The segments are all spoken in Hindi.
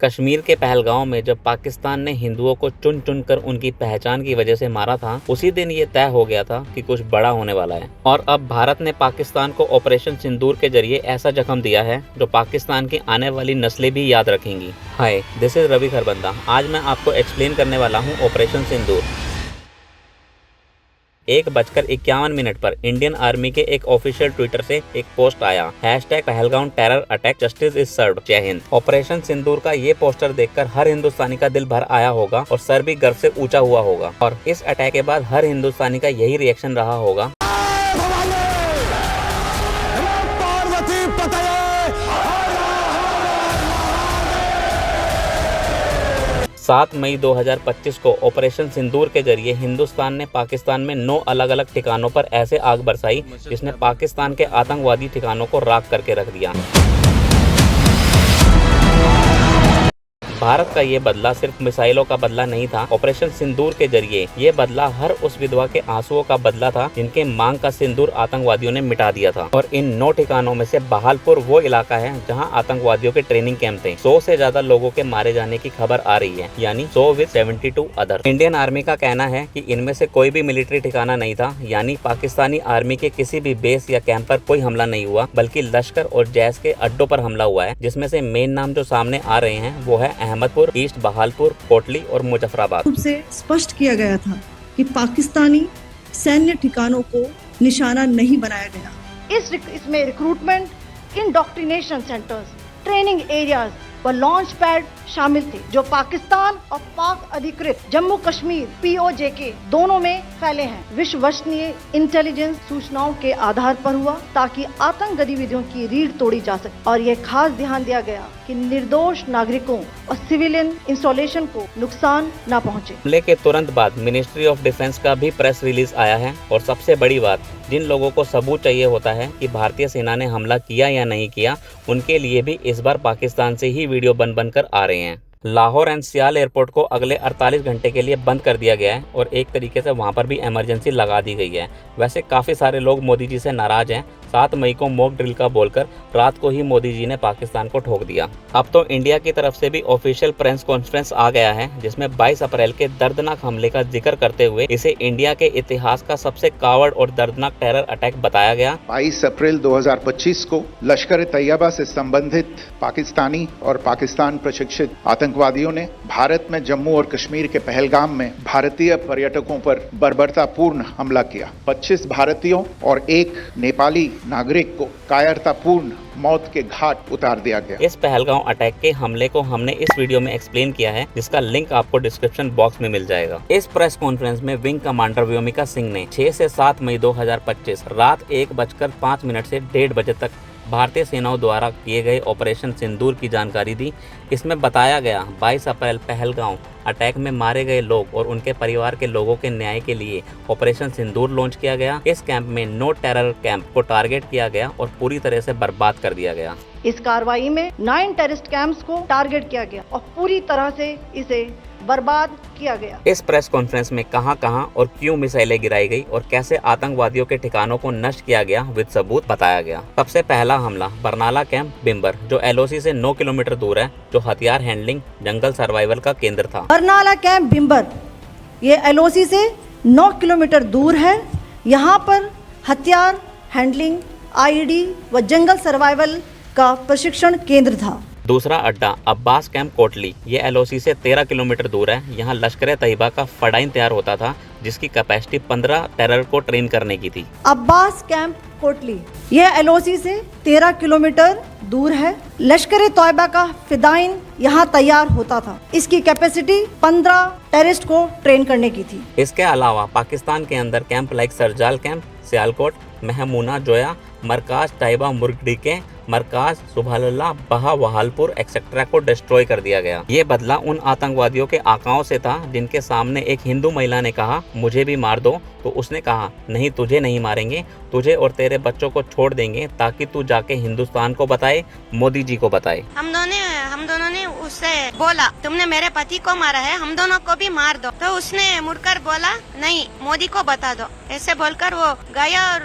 कश्मीर के पहलगांव में जब पाकिस्तान ने हिंदुओं को चुन चुन कर उनकी पहचान की वजह से मारा था, उसी दिन ये तय हो गया था कि कुछ बड़ा होने वाला है। और अब भारत ने पाकिस्तान को ऑपरेशन सिंदूर के जरिए ऐसा जख्म दिया है जो पाकिस्तान की आने वाली नस्लें भी याद रखेंगी। हाय, दिस इज रवि खरबंदा। आज मैं आपको एक्सप्लेन करने वाला हूँ ऑपरेशन सिंदूर। 1:51 पर इंडियन आर्मी के एक ऑफिशियल ट्विटर से एक पोस्ट आया, #Pahalgam terror attack justice is served, जय हिंद। ऑपरेशन सिंदूर का ये पोस्टर देखकर हर हिंदुस्तानी का दिल भर आया होगा और सर भी गर्व से ऊंचा हुआ होगा। और इस अटैक के बाद हर हिंदुस्तानी का यही रिएक्शन रहा होगा, 7 मई 2025 को ऑपरेशन सिंदूर के जरिए हिंदुस्तान ने पाकिस्तान में 9 अलग अलग ठिकानों पर ऐसे आग बरसाई जिसने पाकिस्तान के आतंकवादी ठिकानों को राख करके रख दिया। भारत का ये बदला सिर्फ मिसाइलों का बदला नहीं था। ऑपरेशन सिंदूर के जरिए ये बदला हर उस विधवा के आंसुओं का बदला था जिनके मांग का सिंदूर आतंकवादियों ने मिटा दिया था। और इन 9 ठिकानों में से बहालपुर वो इलाका है जहां आतंकवादियों के ट्रेनिंग कैंप थे। 100 से ज्यादा लोगों के मारे जाने की खबर आ रही है, यानी 100 विद 72 अदर। इंडियन आर्मी का कहना है कि इनमें से कोई भी मिलिट्री ठिकाना नहीं था, यानी पाकिस्तानी आर्मी के किसी भी बेस या कैंप पर कोई हमला नहीं हुआ, बल्कि लश्कर और जैश के अड्डों पर हमला हुआ है, जिसमें से मेन नाम जो सामने आ रहे हैं वो है अहमदपुर, ईस्ट बहालपुर, कोटली और मुजफ्फराबाद। रूप से स्पष्ट किया गया था कि पाकिस्तानी सैन्य ठिकानों को निशाना नहीं बनाया गया। इसमें recruitment, indoctrination centres, training areas व लॉन्च पैड शामिल थे जो पाकिस्तान और पाक अधिकृत जम्मू कश्मीर POJK दोनों में फैले हैं। विश्वसनीय इंटेलिजेंस सूचनाओं के आधार पर हुआ ताकि आतंक गतिविधियों की रीढ़ तोड़ी जा सके। और यह खास ध्यान दिया गया कि निर्दोष नागरिकों और सिविलियन इंस्टॉलेशन को नुकसान न पहुंचे। हमले के तुरंत बाद मिनिस्ट्री ऑफ डिफेंस का भी प्रेस रिलीज आया है। और सबसे बड़ी बात, जिन लोगों को सबूत चाहिए होता है कि भारतीय सेना ने हमला किया या नहीं किया, उनके लिए भी इस बार पाकिस्तान से ही वीडियो बन कर आ रहे हैं। लाहौर एंड सियाल एयरपोर्ट को अगले 48 घंटे के लिए बंद कर दिया गया है और एक तरीके से वहां पर भी इमरजेंसी लगा दी गई है। वैसे काफ़ी सारे लोग मोदी जी से नाराज हैं। 7 मई को मॉक ड्रिल का बोलकर रात को ही मोदी जी ने पाकिस्तान को ठोक दिया। अब तो इंडिया की तरफ से भी ऑफिशियल प्रेस कॉन्फ्रेंस आ गया है, जिसमें 22 अप्रैल के दर्दनाक हमले का जिक्र करते हुए इसे इंडिया के इतिहास का सबसे कावड़ और दर्दनाक टेरर अटैक बताया गया। 22 अप्रैल 2025 को लश्कर तैयबा से संबंधित पाकिस्तानी और पाकिस्तान प्रशिक्षित आतंकवादियों ने भारत में जम्मू और कश्मीर के पहलगाम में भारतीय पर्यटकों पर बर्बरतापूर्ण हमला किया। 25 भारतीयों और 1 नेपाली नागरिक को कायरतापूर्ण मौत के घाट उतार दिया गया। इस पहलगाम अटैक के हमले को हमने इस वीडियो में एक्सप्लेन किया है, जिसका लिंक आपको डिस्क्रिप्शन बॉक्स में मिल जाएगा। इस प्रेस कॉन्फ्रेंस में विंग कमांडर व्योमिका सिंह ने 6 से 7 मई 2025 रात 1:05 से 1:30 बजे तक भारतीय सेनाओं द्वारा किए गए ऑपरेशन सिंदूर की जानकारी दी। इसमें बताया गया 22 अप्रैल पहलगाम अटैक में मारे गए लोग और उनके परिवार के लोगों के न्याय के लिए ऑपरेशन सिंदूर लॉन्च किया गया। इस कैंप में 9 टेरर कैंप को टारगेट किया गया और पूरी तरह से बर्बाद कर दिया गया। इस कार्रवाई में 9 टेररिस्ट कैंप्स को टारगेट किया गया और पूरी तरह से इसे बर्बाद किया गया। इस प्रेस कॉन्फ्रेंस में कहां और क्यों मिसाइलें गिराई गई और कैसे आतंकवादियों के ठिकानों को नष्ट किया गया विद सबूत बताया गया। सबसे पहला हमला बरनाला कैंप बिम्बर, जो LOC से 9 किलोमीटर दूर है, जो हथियार हैंडलिंग जंगल सर्वाइवल का केंद्र था। बरनाला कैंप बिम्बर ये LOC से 9 किलोमीटर दूर है। यहाँ पर हथियार हैंडलिंग, IED व जंगल सर्वाइवल का प्रशिक्षण केंद्र था। दूसरा अड्डा अब्बास कैंप कोटली, ये LOC से 13 किलोमीटर दूर है। यहाँ लश्कर तैयबा का फडाइन तैयार होता था, जिसकी कैपेसिटी 15 टेरर को ट्रेन करने की थी। अब्बास कैंप कोटली ये LOC से 13 किलोमीटर दूर है। लश्कर तैयबा का फिदाइन यहाँ तैयार होता था। इसकी कैपेसिटी 15 टेररिस्ट को ट्रेन करने की थी। इसके अलावा पाकिस्तान के अंदर camp like Sarjal camp, Sialkot, Mehmoona Joya, Markaz Taiba Muridke, Markaz Subhanallah Bahawalpur et cetera को डिस्ट्रॉय कर दिया गया। ये बदला उन आतंकवादियों के आकाओं से था जिनके सामने एक हिंदू महिला ने कहा मुझे भी मार दो, तो उसने कहा नहीं, तुझे नहीं मारेंगे, तुझे और तेरे बच्चों को छोड़ देंगे ताकि तू जाके हिंदुस्तान को बताए, मोदी जी को बताए। हम दोनों ने उससे बोला तुमने मेरे पति को मारा है, हम दोनों को भी मार दो। तो उसने मुड़कर बोला नहीं, मोदी को बता दो। ऐसे बोलकर वो गया और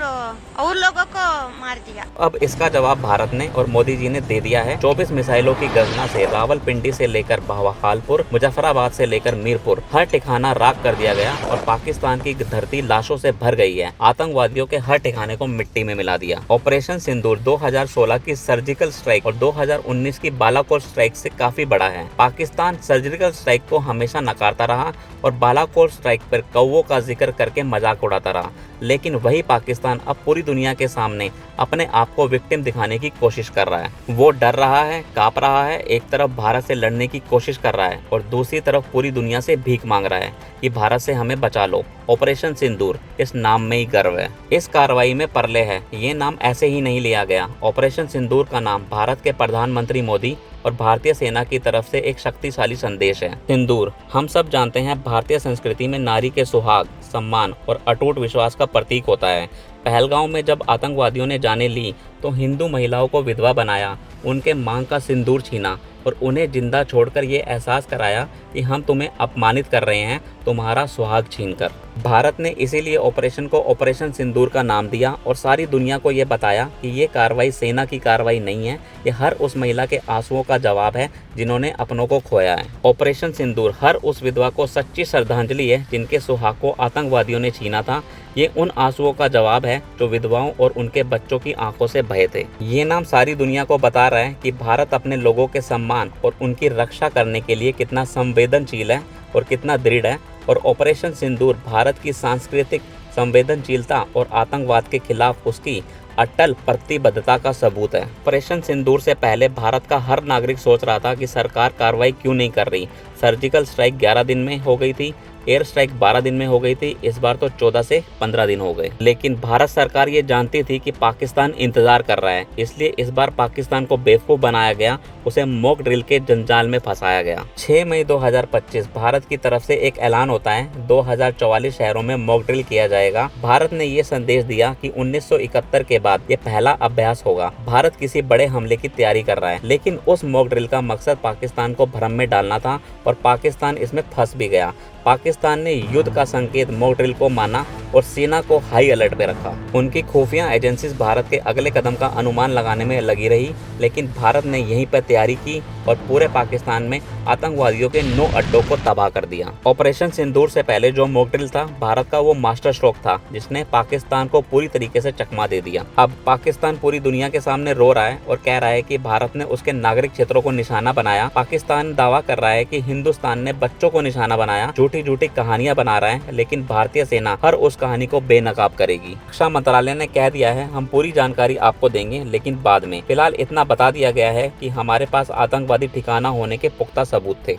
और लोगों को मार दिया। अब इसका जवाब भारत ने और मोदी जी ने दे दिया है। 24 मिसाइलों की गर्जना से रावलपिंडी से लेकर बहावलपुर, मुजफ्फराबाद से लेकर मीरपुर हर ठिकाना राख कर दिया गया और पाकिस्तान की धरती लाशों से भर गई है। आतंकवादियों के हर ठिकाने को मिट्टी में मिला दिया। ऑपरेशन सिंदूर 2016 की सर्जिकल स्ट्राइक और 2019 की बालाकोट स्ट्राइक से काफी बड़ा है। पाकिस्तान सर्जिकल स्ट्राइक को हमेशा नकारता रहा और बालाकोट स्ट्राइक पर कौवों का जिक्र करके मजाक उड़ाता रहा, लेकिन वही पाकिस्तान अब पूरी दुनिया के सामने अपने आप को विक्टिम दिखाने की कोशिश कर रहा है। वो डर रहा है, कांप रहा है, एक तरफ भारत से लड़ने की कोशिश कर रहा है और दूसरी तरफ पूरी दुनिया से भीख मांग रहा है कि भारत से हमें बचा लो। ऑपरेशन सिंदूर, इस नाम में ही गर्व है, इस कार्रवाई में परले है। ये नाम ऐसे ही नहीं लिया गया। ऑपरेशन सिंदूर का नाम भारत के प्रधानमंत्री मोदी और भारतीय सेना की तरफ से एक शक्तिशाली संदेश है। सिंदूर, हम सब जानते हैं, भारतीय संस्कृति में नारी के सुहाग, सम्मान और अटूट विश्वास का प्रतीक होता है। पहलगांव में जब आतंकवादियों ने जाने ली तो हिंदू महिलाओं को विधवा बनाया, उनके मांग का सिंदूर छीना और उन्हें जिंदा छोड़कर ये एहसास कराया कि हम तुम्हें अपमानित कर रहे हैं, तुम्हारा सुहाग छीनकर। भारत ने इसीलिए ऑपरेशन को ऑपरेशन सिंदूर का नाम दिया और सारी दुनिया को ये बताया कि ये कार्रवाई सेना की कार्रवाई नहीं है, ये हर उस महिला के आंसुओं का जवाब है जिन्होंने अपनों को खोया है। ऑपरेशन सिंदूर हर उस विधवा को सच्ची श्रद्धांजलि है जिनके सुहाग को आतंकवादियों ने छीना था। ये उन आंसुओं का जवाब है जो विधवाओं और उनके बच्चों की आंखों से बहे थे। ये नाम सारी दुनिया को बता रहा है कि भारत अपने लोगों के सम्मान और उनकी रक्षा करने के लिए कितना संवेदनशील है और कितना दृढ़ है। और ऑपरेशन सिंदूर भारत की सांस्कृतिक संवेदनशीलता और आतंकवाद के खिलाफ उसकी अटल प्रतिबद्धता का सबूत है। ऑपरेशन सिंदूर से पहले भारत का हर नागरिक सोच रहा था कि सरकार कार्रवाई क्यों नहीं कर रही। सर्जिकल स्ट्राइक 11 दिन में हो गई थी, एयर स्ट्राइक 12 दिन में हो गई थी, इस बार तो 14 से 15 दिन हो गए। लेकिन भारत सरकार ये जानती थी कि पाकिस्तान इंतजार कर रहा है, इसलिए इस बार पाकिस्तान को बेवकूफ बनाया गया, उसे मॉक ड्रिल के जंजाल में फंसाया गया। 6 मई 2025 भारत की तरफ से एक ऐलान होता है, 2044 शहरों में मॉक ड्रिल किया जाएगा। भारत ने ये संदेश दिया कि 1971 के बाद ये पहला अभ्यास होगा। भारत किसी बड़े हमले की तैयारी कर रहा है, लेकिन उस मॉक ड्रिल का मकसद पाकिस्तान को भ्रम में डालना था और पाकिस्तान इसमें फंस भी गया। पाकिस्तान ने युद्ध का संकेत मॉक ड्रिल को माना और सेना को हाई अलर्ट पे रखा। उनकी खुफिया एजेंसीज भारत के अगले कदम का अनुमान लगाने में लगी रही, लेकिन भारत ने यहीं पर तैयारी की और पूरे पाकिस्तान में आतंकवादियों के 9 अड्डों को तबाह कर दिया। ऑपरेशन सिंदूर से पहले जो मॉक ड्रिल था, भारत का वो मास्टर स्ट्रोक था जिसने पाकिस्तान को पूरी तरीके से चकमा दे दिया। अब पाकिस्तान पूरी दुनिया के सामने रो रहा है और कह रहा है कि भारत ने उसके नागरिक क्षेत्रों को निशाना बनाया। पाकिस्तान दावा कर रहा है कि हिंदुस्तान ने बच्चों को निशाना बनाया। झूठी कहानियां बना रहा है, लेकिन भारतीय सेना हर उस कहानी को बेनकाब करेगी। रक्षा मंत्रालय ने कह दिया है, हम पूरी जानकारी आपको देंगे, लेकिन बाद में। फिलहाल इतना बता दिया गया है कि हमारे पास आतंकवादी ठिकाना होने के पुख्ता सबूत थे।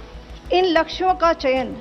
इन लक्ष्यों का चयन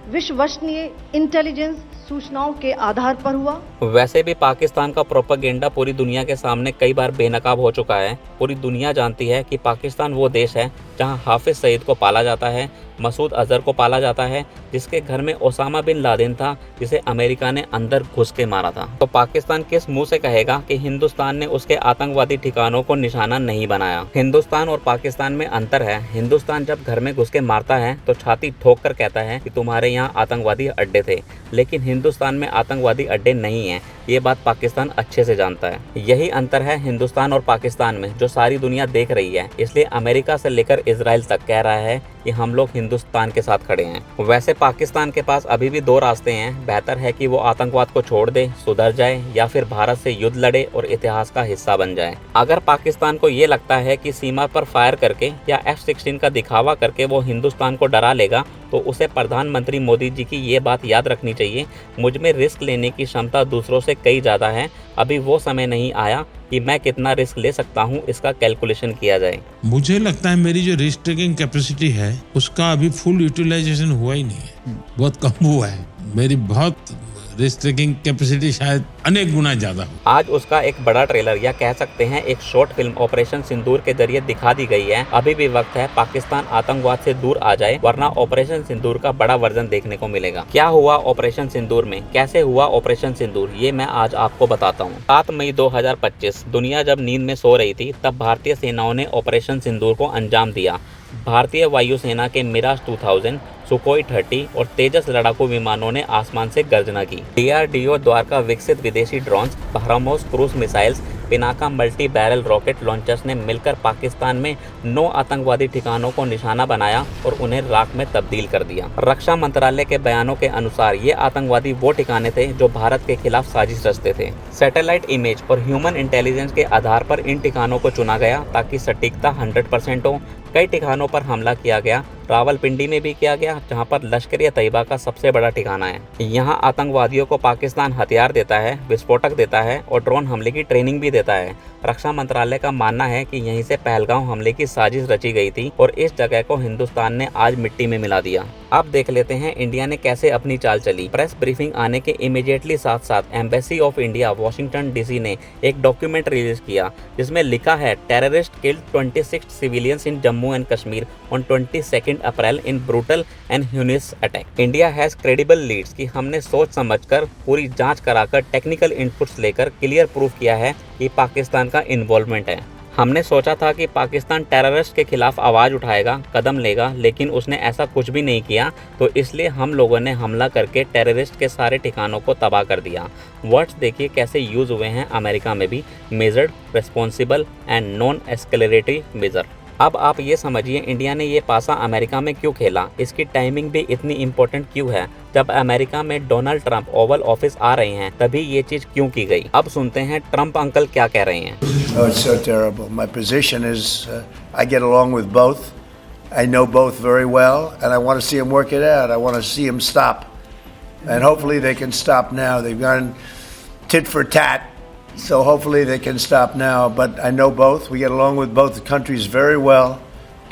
विश्वसनीय इंटेलिजेंस सूचनाओं के आधार पर हुआ। वैसे भी पाकिस्तान का प्रोपेगेंडा पूरी दुनिया के सामने कई बार बेनकाब हो चुका है। पूरी दुनिया जानती है कि पाकिस्तान वो देश है जहां हाफिज सईद को पाला जाता है, मसूद अजहर को पाला जाता है, जिसके घर में ओसामा बिन लादेन था, जिसे अमेरिका ने अंदर घुस के मारा था। तो पाकिस्तान किस मुंह से कहेगा कि हिंदुस्तान ने उसके आतंकवादी ठिकानों को निशाना नहीं बनाया। हिंदुस्तान और पाकिस्तान में अंतर है। हिंदुस्तान जब घर में घुस के मारता है तो छाती ठोक कर कहता है कि तुम्हारे यहाँ आतंकवादी अड्डे थे, लेकिन हिंदुस्तान में आतंकवादी अड्डे नहीं है। ये बात पाकिस्तान अच्छे से जानता है। यही अंतर है हिंदुस्तान और पाकिस्तान में, जो सारी दुनिया देख रही है। इसलिए अमेरिका से लेकर इजराइल तक कह रहा है कि हम लोग हिंदुस्तान के साथ खड़े हैं। वैसे पाकिस्तान के पास अभी भी 2 रास्ते हैं। बेहतर है कि वो आतंकवाद को छोड़ दे, सुधर जाए, या फिर भारत से युद्ध लड़े और इतिहास का हिस्सा बन जाए। अगर पाकिस्तान को ये लगता है कि सीमा पर फायर करके या F-16 का दिखावा करके वो हिंदुस्तान को डरा लेगा, तो उसे प्रधानमंत्री मोदी जी की ये बात याद रखनी चाहिए, मुझ में रिस्क लेने की क्षमता दूसरों से कई ज़्यादा है। अभी वो समय नहीं आया कि मैं कितना रिस्क ले सकता हूँ, इसका कैलकुलेशन किया जाए। मुझे लगता है मेरी जो रिस्क टेकिंग कैपेसिटी है उसका अभी फुल यूटिलाइजेशन हुआ ही नहीं है, बहुत कम हुआ है। मेरी बहुत रिस्क टेकिंग कैपेसिटी शायद अनेक गुना ज्यादा हो। आज उसका एक बड़ा ट्रेलर या कह सकते हैं एक शॉर्ट फिल्म ऑपरेशन सिंदूर के जरिए दिखा दी गई है। अभी भी वक्त है पाकिस्तान आतंकवाद से दूर आ जाए, वरना ऑपरेशन सिंदूर का बड़ा वर्जन देखने को मिलेगा। क्या हुआ ऑपरेशन सिंदूर में, कैसे हुआ ऑपरेशन सिंदूर, ये मैं आज आपको बताता हूँ। 7 मई 2025 दुनिया जब नींद में सो रही थी, तब भारतीय सेनाओं ने ऑपरेशन सिंदूर को अंजाम दिया। भारतीय वायुसेना के मिराज 2000 सुखोई 30 और तेजस लड़ाकू विमानों ने आसमान से गर्जना की। DRDO द्वारा विकसित विदेशी drones, BrahMos cruise missiles, Pinaka multi barrel rocket launchers ने मिलकर पाकिस्तान में 9 आतंकवादी ठिकानों को निशाना बनाया और उन्हें राख में तब्दील कर दिया। रक्षा मंत्रालय के बयानों के अनुसार ये आतंकवादी वो ठिकाने थे जो भारत के खिलाफ साजिश रचते थे। सैटेलाइट इमेज और ह्यूमन इंटेलिजेंस के आधार पर इन ठिकानों को चुना गया ताकि सटीकता 100% हो। कई ठिकानों पर हमला किया गया। रावलपिंडी में भी किया गया, जहां पर लश्कर-ए-तैयबा का सबसे बड़ा ठिकाना है। यहां आतंकवादियों को पाकिस्तान हथियार देता है, विस्फोटक देता है और ड्रोन हमले की ट्रेनिंग भी देता है। रक्षा मंत्रालय का मानना है कि यहीं से पहलगाम हमले की साजिश रची गई थी और इस जगह को हिंदुस्तान ने आज मिट्टी में मिला दिया। अब देख लेते हैं इंडिया ने कैसे अपनी चाल चली। प्रेस ब्रीफिंग आने के इमीडिएटली साथ साथ embassy of India Washington DC ने एक डॉक्यूमेंट रिलीज किया जिसमें लिखा है, terrorist killed 26 civilians in Jammu and Kashmir on 22 April in brutal and heinous attack. India has credible leads कि हमने सोच समझकर पूरी जांच कराकर टेक्निकल इनपुट्स लेकर क्लियर प्रूफ किया है कि पाकिस्तान का इन्वॉल्वमेंट है। हमने सोचा था कि पाकिस्तान टेररिस्ट के खिलाफ आवाज़ उठाएगा, कदम लेगा, लेकिन उसने ऐसा कुछ भी नहीं किया, तो इसलिए हम लोगों ने हमला करके टेररिस्ट के सारे ठिकानों को तबाह कर दिया। वर्ड्स देखिए कैसे यूज़ हुए हैं अमेरिका में भी, measured, responsible and non escalatory measure. अब आप ये समझिए इंडिया ने ये पासा अमेरिका में क्यों खेला, इसकी टाइमिंग भी इतनी इम्पोर्टेंट क्यों है। जब अमेरिका में डोनाल्ड ट्रंप ओवल ऑफिस आ रहे हैं तभी ये चीज क्यों की गई। अब सुनते हैं ट्रंप अंकल क्या कह रहे हैं। Oh, it's so terrible. My position is I get along with both. I know both very well, and I want to see them work it out. I want to see them stop, and hopefully they can stop now. They've gone tit for tat. So hopefully they can stop now, but I know both. We get along with both countries very well,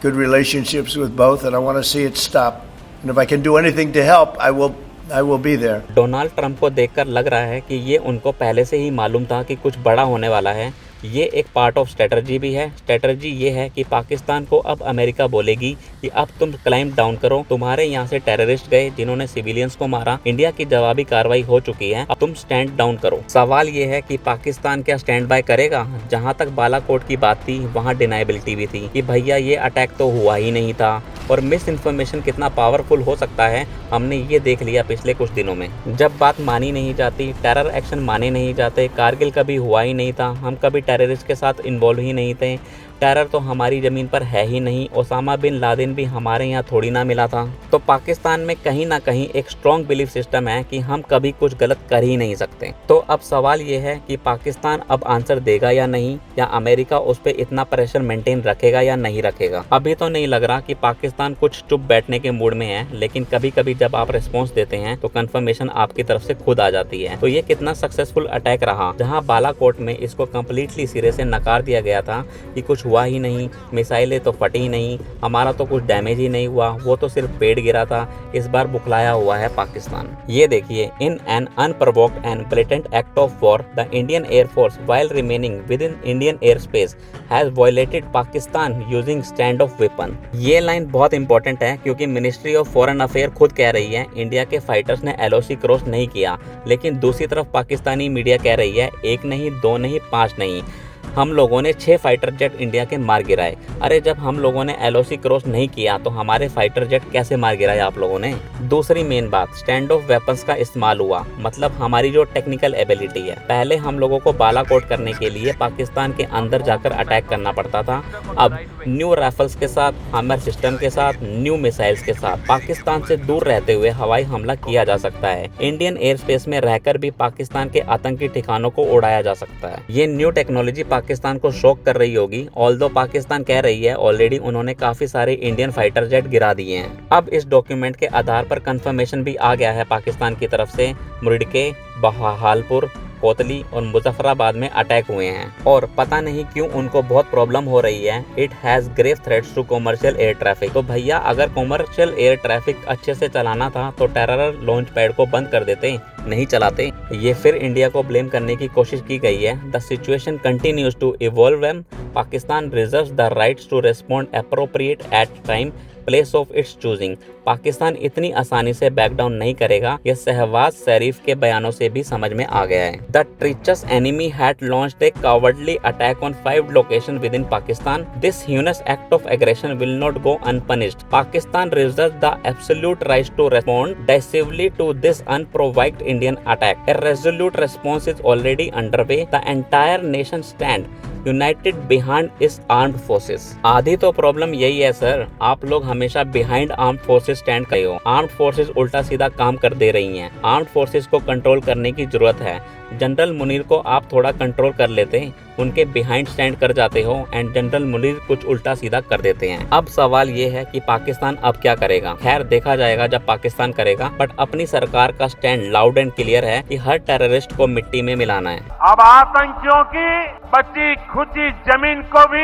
good relationships with both, and I want to see it stop. And if I can do anything to help, I will be there. Donald Trump को देखकर लग रहा है कि ये उनको पहले से ही मालूम था कि कुछ बड़ा होने वाला है। ये एक पार्ट ऑफ स्ट्रेटजी भी है। स्ट्रेटजी ये है कि पाकिस्तान को अब अमेरिका बोलेगी कि अब तुम क्लाइंब डाउन करो, तुम्हारे यहाँ से टेररिस्ट गए जिन्होंने सिविलियंस को मारा, इंडिया की जवाबी कार्रवाई हो चुकी है, अब तुम स्टैंड डाउन करो। सवाल ये है कि पाकिस्तान क्या स्टैंड बाय करेगा। जहाँ तक बालाकोट की बात थी वहाँ डिनाइबिलिटी भी थी कि भैया ये अटैक तो हुआ ही नहीं था, और मिस इन्फॉर्मेशन कितना पावरफुल हो सकता है हमने ये देख लिया पिछले कुछ दिनों में। जब बात मानी नहीं जाती, टेरर एक्शन माने नहीं जाते, कारगिल कभी हुआ ही नहीं था, हम कभी टेररिस्ट के साथ इन्वॉल्व ही नहीं थे, टेरर तो हमारी ज़मीन पर है ही नहीं, ओसामा बिन लादेन भी हमारे यहाँ थोड़ी ना मिला था। तो पाकिस्तान में कहीं ना कहीं एक स्ट्रॉन्ग बिलीफ सिस्टम है कि हम कभी कुछ गलत कर ही नहीं सकते। तो अब सवाल ये है कि पाकिस्तान अब आंसर देगा या नहीं, या अमेरिका उस पर इतना प्रेशर मेंटेन रखेगा या नहीं रखेगा। अभी तो नहीं लग रहा कि पाकिस्तान कुछ चुप बैठने के मूड में है, लेकिन कभी कभी जब आप रिस्पॉन्स देते हैं तो कंफर्मेशन आपकी तरफ से खुद आ जाती है। तो ये कितना सक्सेसफुल अटैक रहा, जहाँ बालाकोट में इसको कम्प्लीटली सिरे से नकार दिया गया था कि कुछ हुआ ही नहीं, मिसाइलें तो फटी ही नहीं, हमारा तो कुछ डैमेज ही नहीं हुआ, वो तो सिर्फ पेड़ गिरा था। इस बार बुखलाया हुआ है पाकिस्तान। ये देखिए, in an unprovoked and blatant act of war the Indian air force while remaining with in Indian air space has violated Pakistan using stand of weapon. ये लाइन बहुत इंपॉर्टेंट है क्योंकि मिनिस्ट्री ऑफ फॉरेन अफेयर खुद कह रही है इंडिया के फाइटर्स ने LOC क्रॉस नहीं किया, लेकिन दूसरी तरफ पाकिस्तानी मीडिया कह रही है 1 नहीं 2 नहीं 5 नहीं, हम लोगों ने 6 फाइटर जेट इंडिया के मार गिराए। अरे जब हम लोगों ने LOC क्रॉस नहीं किया तो हमारे फाइटर जेट कैसे मार गिराए आप लोगों ने। दूसरी मेन बात, स्टैंड ऑफ वेपन्स का इस्तेमाल हुआ, मतलब हमारी जो टेक्निकल एबिलिटी है। पहले हम लोगों को बालाकोट करने के लिए पाकिस्तान के अंदर जाकर अटैक करना पड़ता था, अब न्यू राइफल्स के साथ, हमर सिस्टम के साथ, न्यू मिसाइल्स के साथ पाकिस्तान से दूर रहते हुए हवाई हमला किया जा सकता है। इंडियन एयर स्पेस में रहकर भी पाकिस्तान के आतंकी ठिकानों को उड़ाया जा सकता है। ये न्यू टेक्नोलॉजी पाकिस्तान को शॉक कर रही होगी, ऑल्दो पाकिस्तान कह रही है ऑलरेडी उन्होंने काफी सारे इंडियन फाइटर जेट गिरा दिए हैं। अब इस डॉक्यूमेंट के आधार पर कंफर्मेशन भी आ गया है पाकिस्तान की तरफ से, मुर्डके, बहालपुर, कोतली और मुजफ्फराबाद में अटैक हुए हैं, और पता नहीं क्यों उनको बहुत प्रॉब्लम हो रही है। It has grave threats to commercial air traffic. तो भैया अगर कमर्शियल एयर ट्रैफिक अच्छे से चलाना था तो टेरर लॉन्च पैड को बंद कर देते, नहीं चलाते। ये फिर इंडिया को ब्लेम करने की कोशिश की गई है। The situation continues to evolve and Pakistan reserves the rights to respond appropriate at time place of its choosing. Pakistan इतनी आसानी से बैक डाउन नहीं करेगा, यह शहबाज शरीफ के बयानों से भी समझ में आ गया है। The treacherous enemy had launched a cowardly attack on 5 location within Pakistan. This heinous act of aggression will not go unpunished. Pakistan reserves the absolute right to respond decisively to this unprovoked Indian attack. A resolute response is already underway. The entire nation stands United behind इस आर्म्ड फोर्सेस। आधी तो प्रॉब्लम यही है सर, आप लोग हमेशा बिहाइंड आर्म्ड फोर्सेस स्टैंड करे हो। आर्म्ड फोर्सेस उल्टा सीधा काम कर दे रही हैं। आर्म्ड फोर्सेस को कंट्रोल करने की जरूरत है। जनरल मुनीर को आप थोड़ा कंट्रोल कर लेते, उनके बिहाइंड स्टैंड कर जाते हो एंड जनरल मुनीर कुछ उल्टा सीधा कर देते हैं। अब सवाल ये है कि पाकिस्तान अब क्या करेगा। खैर देखा जाएगा जब पाकिस्तान करेगा, बट अपनी सरकार का स्टैंड लाउड एंड क्लियर है कि हर टेररिस्ट को मिट्टी में मिलाना है। अब आतंकियों की बची खुची जमीन को भी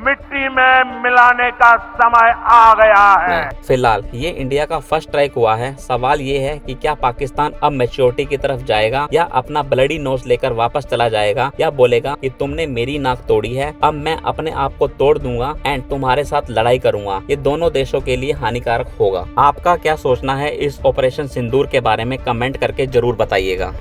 मिट्टी में मिलाने का समय आ गया है। फिलहाल ये इंडिया का फर्स्ट स्ट्राइक हुआ है। सवाल ये है कि क्या पाकिस्तान अब मैच्योरिटी की तरफ जाएगा या अपना ब्लडी नोज लेकर वापस चला जाएगा, या बोलेगा कि तुमने मेरी नाक तोड़ी है, अब मैं अपने आप को तोड़ दूंगा एंड तुम्हारे साथ लड़ाई करूंगा। ये दोनों देशों के लिए हानिकारक होगा। आपका क्या सोचना है इस ऑपरेशन सिंदूर के बारे में कमेंट करके जरूर बताइएगा।